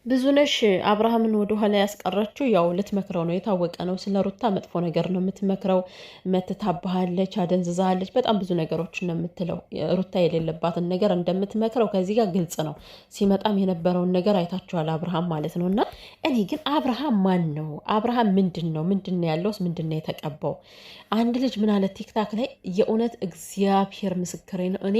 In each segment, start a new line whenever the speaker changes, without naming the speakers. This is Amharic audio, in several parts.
ብዙነሽ አብርሃምን ወደ ኋላ ያስቀረችው ያው ልትመክረው ነው፣ የታወቀ ነው። ስለ ሩታ መጥፎ ነገር ነው የምትመክረው። መትታባሃለች፣ አደንዝዛለች፣ በጣም ብዙ ነገሮችን ነው የምትለው። ሩታ የሌለባትን ነገር እንደምትመክረው ከዚህ ጋር ግልጽ ነው። ሲመጣም የነበረውን ነገር አይታችኋል፣ አብርሃም ማለት ነው። እና እኔ ግን አብርሃም ማን ነው? አብርሃም ምንድን ነው? ምንድን ነው ያለውስ? ምንድን ነው የተቀባው? አንድ ልጅ ምን አለ ቲክታክ ላይ፣ የእውነት እግዚአብሔር ምስክሬ ነው እኔ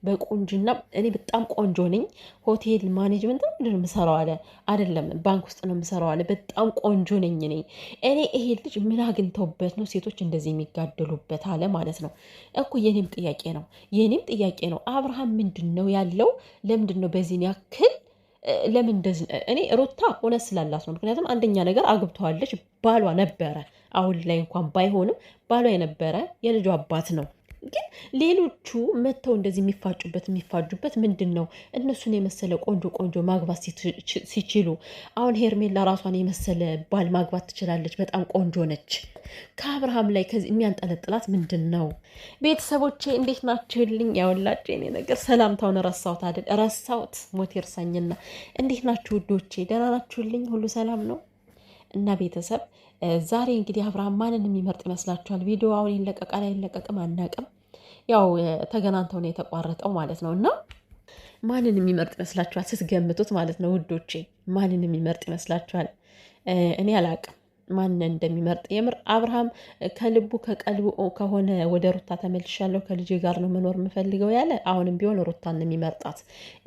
በቁንጅና እኔ በጣም ቆንጆ ነኝ። ሆቴል ማኔጅመንት ምንድን ነው የምሰራው አለ። አይደለም ባንክ ውስጥ ነው የምሰራው አለ። በጣም ቆንጆ ነኝ እኔ ይሄ ልጅ ምን አግኝተውበት ነው ሴቶች እንደዚህ የሚጋደሉበት አለ ማለት ነው እኮ። የኔም ጥያቄ ነው። አብርሃም ምንድን ነው ያለው? ለምንድን ነው በዚህን ያክል ለምን እንደዚህ? እኔ ሩታ እውነት ስላላት ነው። ምክንያቱም አንደኛ ነገር አግብተዋለች፣ ባሏ ነበረ። አሁን ላይ እንኳን ባይሆንም ባሏ የነበረ የልጇ አባት ነው። ግን ሌሎቹ መጥተው እንደዚህ የሚፋጁበት ምንድን ነው? እነሱን የመሰለ ቆንጆ ቆንጆ ማግባት ሲችሉ፣ አሁን ሄርሜላ ራሷን የመሰለ ባል ማግባት ትችላለች። በጣም ቆንጆ ነች። ከአብርሃም ላይ ከዚህ የሚያንጠለጥላት ምንድን ነው? ቤተሰቦቼ እንዴት ናችሁልኝ? ያወላቸው የኔ ነገር ሰላምታውን ረሳሁት አይደል? ረሳሁት ሞት ይርሳኝና። እንዴት ናችሁ ውዶቼ? ደህና ናችሁልኝ? ሁሉ ሰላም ነው? እና ቤተሰብ ዛሬ እንግዲህ አብርሃም ማንን የሚመርጥ ይመስላችኋል? ቪዲዮ አሁን ይለቀቃል አይለቀቅም አናቅም። ያው ተገናኝተው ነው የተቋረጠው ማለት ነው። እና ማንን የሚመርጥ ይመስላችኋል? ስትገምቱት ማለት ነው ውዶቼ፣ ማንን የሚመርጥ ይመስላችኋል? እኔ አላቅም ማንን እንደሚመርጥ። የምር አብርሃም ከልቡ ከቀልቡ ከሆነ ወደ ሩታ ተመልሻለሁ ከልጅ ጋር ነው መኖር የምፈልገው ያለ፣ አሁንም ቢሆን ሩታን የሚመርጣት።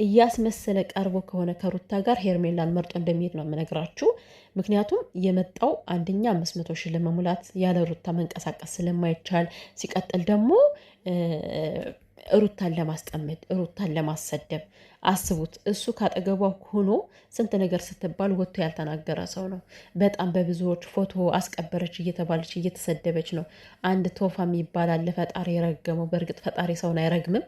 እያስመሰለ ቀርቦ ከሆነ ከሩታ ጋር ሄርሜላን መርጦ እንደሚሄድ ነው የምነግራችሁ። ምክንያቱም የመጣው አንደኛ 500 ሺህ ለመሙላት ያለ ሩታ መንቀሳቀስ ስለማይቻል፣ ሲቀጥል ደግሞ ሩታን ለማስጠመድ ሩታን ለማሰደብ አስቡት። እሱ ካጠገቧ ሆኖ ስንት ነገር ስትባል ወጥቶ ያልተናገረ ሰው ነው። በጣም በብዙዎች ፎቶ አስቀበረች እየተባለች እየተሰደበች ነው። አንድ ቶፋ የሚባል አለ ፈጣሪ የረገመው። በእርግጥ ፈጣሪ ሰውን አይረግምም፣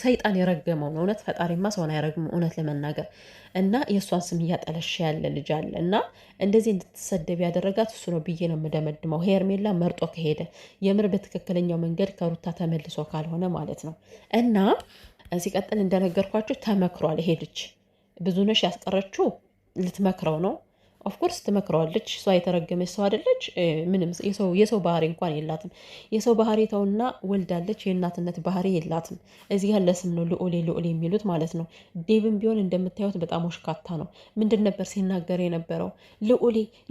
ሰይጣን የረገመው ነው። እውነት ፈጣሪማ ሰውን አይረግምም እውነት ለመናገር። እና የእሷን ስም እያጠለሽ ያለ ልጅ አለ እና እንደዚህ እንድትሰደብ ያደረጋት እሱ ነው ብዬ ነው የምደመድመው። ሄርሜላ መርጦ ከሄደ የምር በትክክለኛው መንገድ ከሩታ ተመልሶ ካልሆነ ማለት ነው። እና ሲቀጥል እንደነገርኳችሁ ተመክሯል። ይሄ ልጅ ብዙነሽ ያስቀረችው ልትመክረው ነው። ኦፍኮርስ ትመክረዋለች። እሷ የተረገመች ሰው አይደለች። ምንም የሰው ባህሪ እንኳን የላትም። የሰው ባህሪ ተውና ወልዳለች። የእናትነት ባህሪ የላትም። እዚህ ጋር ለስም ነው ልዑሌ የሚሉት ማለት ነው። ዴቭም ቢሆን እንደምታዩት በጣም ወሽካታ ነው። ምንድን ነበር ሲናገር የነበረው?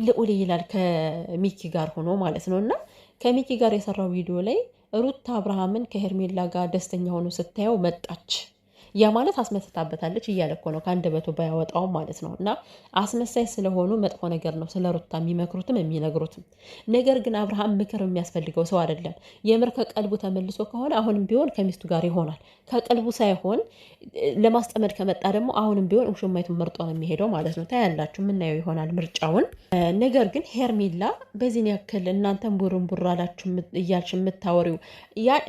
ልዑሌ ይላል ከሚኪ ጋር ሆኖ ማለት ነው። እና ከሚኪ ጋር የሰራው ቪዲዮ ላይ ሩታ አብርሃምን ከሄርሜላ ጋር ደስተኛ ሆኖ ስታየው መጣች። ያ ማለት አስመስታበታለች እያለ እኮ ነው፣ ከአንደበቱ ባያወጣውም ማለት ነው። እና አስመሳይ ስለሆኑ መጥፎ ነገር ነው ስለ ሩታ የሚመክሩትም የሚነግሩትም። ነገር ግን አብርሃም ምክር የሚያስፈልገው ሰው አይደለም። የምር ከቀልቡ ተመልሶ ከሆነ አሁንም ቢሆን ከሚስቱ ጋር ይሆናል። ከቀልቡ ሳይሆን ለማስጠመድ ከመጣ ደግሞ አሁንም ቢሆን ውሽማይቱን መርጦ ነው የሚሄደው ማለት ነው። ታያላችሁ፣ የምናየው ይሆናል ምርጫውን። ነገር ግን ሄርሜላ በዚህን ያክል እናንተን ቡርንቡር አላችሁ እያልሽ የምታወሪው ያ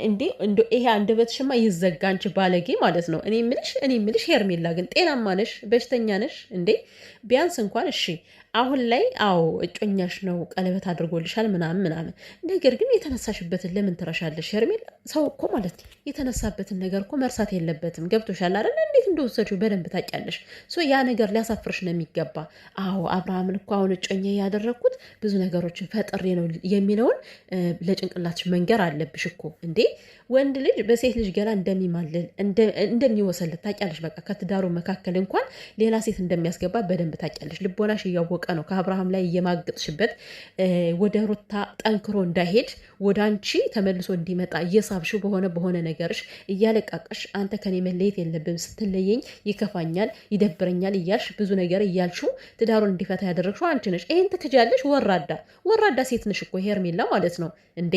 ይሄ አንደበትሽማ ይዘጋ አንቺ ባለጌ ማለት ነው። እኔ ምልሽ ሄርሜላ ግን ጤናማ ነሽ? በሽተኛ ነሽ እንዴ? ቢያንስ እንኳን እሺ አሁን ላይ አዎ እጮኛሽ ነው ቀለበት አድርጎልሻል ምናምን። ነገር ግን የተነሳሽበትን ለምን ትረሻለሽ ሄርሜላ? ሰው እኮ ማለት የተነሳበትን ነገር እኮ መርሳት የለበትም። ገብቶሻል አይደል? እንዴት እንደወሰድሽው በደንብ ታውቂያለሽ። ያ ነገር ሊያሳፍርሽ ነው የሚገባ። አዎ አብርሃምን እኮ አሁን እጮኛ ያደረግኩት ብዙ ነገሮችን ፈጥሬ ነው የሚለውን ለጭንቅላትሽ መንገር አለብሽ እኮ እንዴ። ወንድ ልጅ በሴት ልጅ ገላ እንደሚማልል እንደሚወሰልት ታውቂያለሽ። በቃ ከትዳሩ መካከል እንኳን ሌላ ሴት እንደሚያስገባ በደንብ ታውቂያለሽ። ልቦናሽ እያወቀ ነው ከአብርሃም ላይ እየማገጥሽበት ወደ ሩታ ጠንክሮ እንዳይሄድ ወደ አንቺ ተመልሶ እንዲመጣ እየሳብሽው በሆነ ነገርሽ እያለቃቀሽ አንተ ከኔ መለየት የለብም ስትለየኝ ይከፋኛል ይደብረኛል እያልሽ ብዙ ነገር እያልሽው ትዳሩን እንዲፈታ ያደረግሽው አንቺ ነሽ። ይሄን ትክጃለሽ? ወራዳ ሴት ነሽ እኮ ሄርሜላ ማለት ነው እንዴ።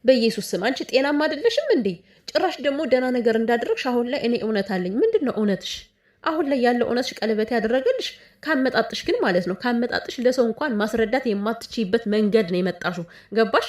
በኢየሱስ ስም አንቺ ጤናማ አይደለሽም እንዴ? ጭራሽ ደግሞ ደህና ነገር እንዳደረግሽ አሁን ላይ እኔ እውነት አለኝ። ምንድን ነው እውነትሽ? አሁን ላይ ያለው እውነትሽ ቀለበት ያደረገልሽ ካመጣጥሽ ግን ማለት ነው። ካመጣጥሽ ለሰው እንኳን ማስረዳት የማትችይበት መንገድ ነው የመጣሽው። ገባሽ?